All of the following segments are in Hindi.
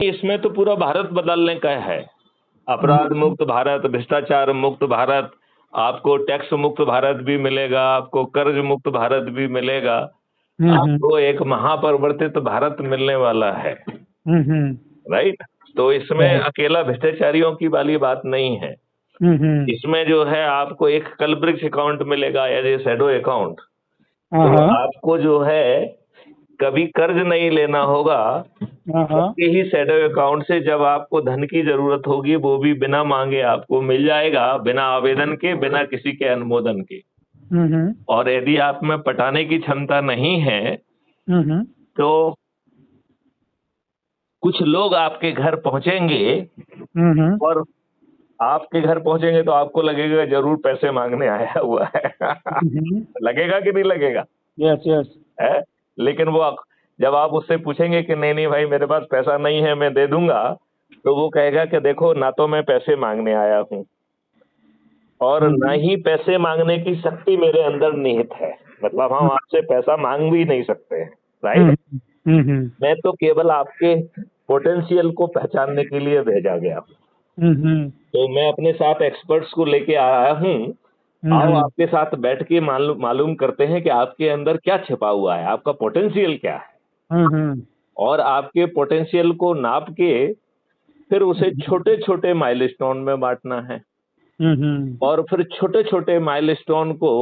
इसमें तो पूरा भारत बदलने का है। अपराध मुक्त भारत, भ्रष्टाचार मुक्त भारत, आपको टैक्स मुक्त भारत भी मिलेगा, आपको कर्ज मुक्त भारत भी मिलेगा, आपको एक महापरिवर्तित भारत मिलने वाला है। राइट। तो इसमें अकेला भ्रष्टाचारियों की वाली बात नहीं है। इसमें जो है आपको एक कलब्रिक्स अकाउंट मिलेगा एज ए शैडो अकाउंट। तो आपको जो है कभी कर्ज नहीं लेना होगा, आपके ही शैडो अकाउंट से जब आपको धन की जरूरत होगी वो भी बिना मांगे आपको मिल जाएगा, बिना आवेदन के, बिना किसी के अनुमोदन के। और यदि आप में पटाने की क्षमता नहीं है तो कुछ लोग आपके घर पहुंचेंगे और आपके घर पहुंचेंगे तो आपको लगेगा जरूर पैसे मांगने आया हुआ है। लगेगा कि नहीं लगेगा? यस यस है। लेकिन वो जब आप उससे पूछेंगे कि नहीं नहीं भाई मेरे पास पैसा नहीं है मैं दे दूंगा, तो वो कहेगा कि देखो ना तो मैं पैसे मांगने आया हूँ और ना ही पैसे मांगने की शक्ति मेरे अंदर निहित है, मतलब हम आपसे पैसा मांग भी नहीं सकते हैं। राइट। मैं तो केवल आपके पोटेंशियल को पहचानने के लिए भेजा गया। तो मैं अपने साथ एक्सपर्ट्स को लेके आया हूँ। आओ आपके साथ बैठ के मालूम करते हैं कि आपके अंदर क्या छिपा हुआ है, आपका पोटेंशियल क्या है। और आपके पोटेंशियल को नाप के फिर उसे छोटे छोटे माइलस्टोन में बांटना है। और फिर छोटे छोटे माइलस्टोन को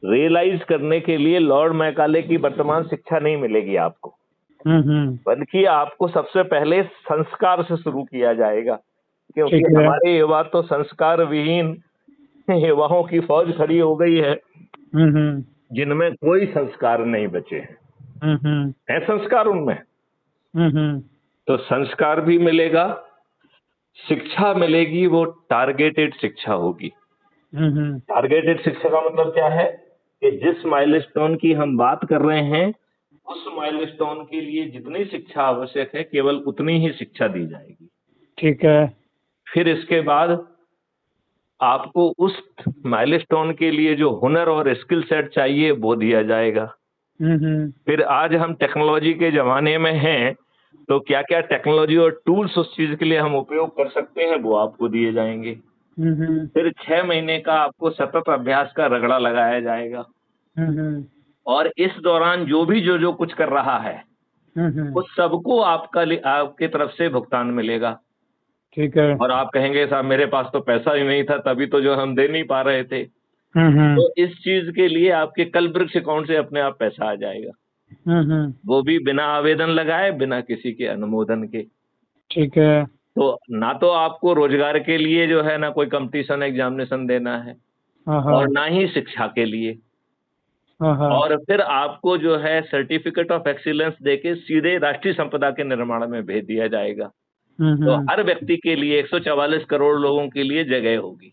रियलाइज करने के लिए लॉर्ड मैकाले की वर्तमान शिक्षा नहीं मिलेगी आपको, बल्कि आपको सबसे पहले संस्कार से शुरू किया जाएगा, क्योंकि हमारे युवा तो संस्कार विहीन युवाओं की फौज खड़ी हो गई है जिनमें कोई संस्कार नहीं बचे है संस्कार उनमें। तो संस्कार भी मिलेगा, शिक्षा मिलेगी, वो टारगेटेड शिक्षा होगी। टारगेटेड शिक्षा का मतलब क्या है कि जिस माइलस्टोन की हम बात कर रहे हैं उस माइलस्टोन के लिए जितनी शिक्षा आवश्यक है केवल उतनी ही शिक्षा दी जाएगी। ठीक है। फिर इसके बाद आपको उस माइलस्टोन के लिए जो हुनर और स्किल सेट चाहिए वो दिया जाएगा। फिर आज हम टेक्नोलॉजी के जमाने में हैं, तो क्या क्या टेक्नोलॉजी और टूल्स उस चीज के लिए हम उपयोग कर सकते हैं वो आपको दिए जाएंगे। फिर 6 महीने का आपको सतत अभ्यास का रगड़ा लगाया जाएगा। और इस दौरान जो कुछ कर रहा है उस सबको आपके तरफ से भुगतान मिलेगा। ठीक है। और आप कहेंगे साहब मेरे पास तो पैसा ही नहीं था तभी तो जो हम दे नहीं पा रहे थे। तो इस चीज के लिए आपके कलब्रिक्स अकाउंट से अपने आप पैसा आ जाएगा, वो भी बिना आवेदन लगाए, बिना किसी के अनुमोदन के। ठीक है। तो ना तो आपको रोजगार के लिए जो है ना कोई कंपटीशन एग्जामिनेशन देना है और ना ही शिक्षा के लिए। और फिर आपको जो है सर्टिफिकेट ऑफ एक्सीलेंस देके सीधे राष्ट्रीय संपदा के निर्माण में भेज दिया जाएगा। तो हर व्यक्ति के लिए 144 करोड़ लोगों के लिए जगह होगी।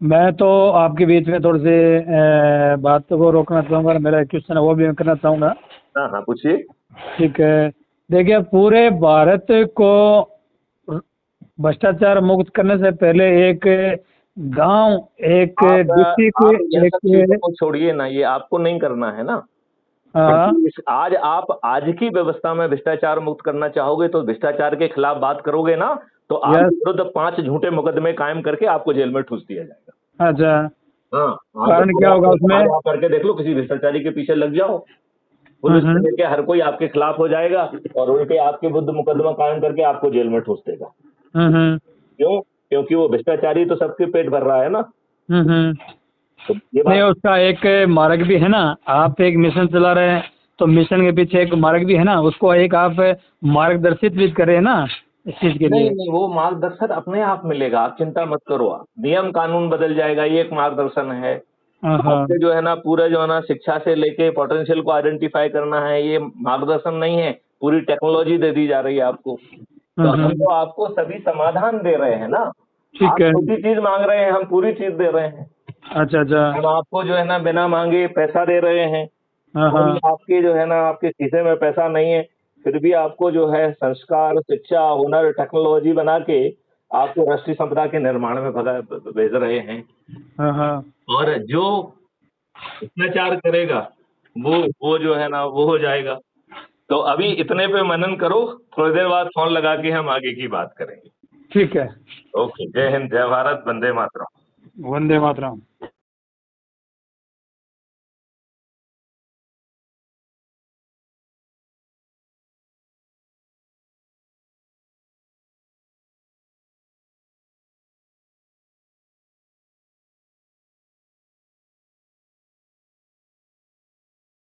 मैं तो आपके बीच में थोड़ी सी बात को रोकना चाहूंगा, मेरा एक क्वेश्चन है वो भी मैं करना चाहूंगा। हाँ हाँ पूछिए। ठीक है। देखिए पूरे भारत को भ्रष्टाचार मुक्त करने से पहले एक गांव, एक डिस्ट्रिक्ट को छोड़िए ना, ये आपको नहीं करना है ना। आज आप आज की व्यवस्था में भ्रष्टाचार मुक्त करना चाहोगे तो भ्रष्टाचार के खिलाफ बात करोगे ना, तो आप विरुद्ध 5 झूठे मुकदमे कायम करके आपको जेल में ठूस दिया जाएगा। अच्छा। हाँ, कारण क्या होगा उसमें? करके देख लो, किसी भ्रष्टाचारी के पीछे लग जाओ, पुलिस के हर कोई आपके खिलाफ हो जाएगा और उनके आपके विरुद्ध मुकदमा कायम करके आपको जेल में ठूस देगा। क्यों? क्योंकि वो भ्रष्टाचारी तो सबके पेट भर रहा है ना। तो नहीं, उसका एक मार्ग भी है ना, आप एक मिशन चला रहे हैं तो मिशन के पीछे एक मार्ग भी है ना, उसको एक आप मार्गदर्शित भी करें ना इस चीज के लिए। नहीं, वो मार्गदर्शन अपने आप मिलेगा, आप चिंता मत करो। आप नियम कानून बदल जाएगा, ये एक मार्गदर्शन है। आपके जो है ना पूरा जो है ना शिक्षा से लेके पोटेंशियल को आइडेंटिफाई करना है, ये मार्गदर्शन नहीं है, पूरी टेक्नोलॉजी दे दी जा रही है आपको। तो हम तो आपको सभी समाधान दे रहे हैं ना। ठीक है। छोटी चीज मांग रहे हैं, हम पूरी चीज दे रहे हैं। अच्छा अच्छा। हम आपको जो है ना बिना मांगे पैसा दे रहे हैं। आपके जो है ना आपके खीसे में पैसा नहीं है, फिर भी आपको जो है संस्कार, शिक्षा, हुनर, टेक्नोलॉजी बना के आपको राष्ट्रीय संपदा के निर्माण में भेज रहे हैं। और जो भ्रष्टाचार करेगा वो जो है ना वो हो जाएगा। तो अभी इतने पे मनन करो, थोड़ी देर बाद फोन लगा के हम आगे की बात करेंगे। ठीक है। ओके, जय हिंद, जय भारत, वंदे मातरम। वंदे मातरम।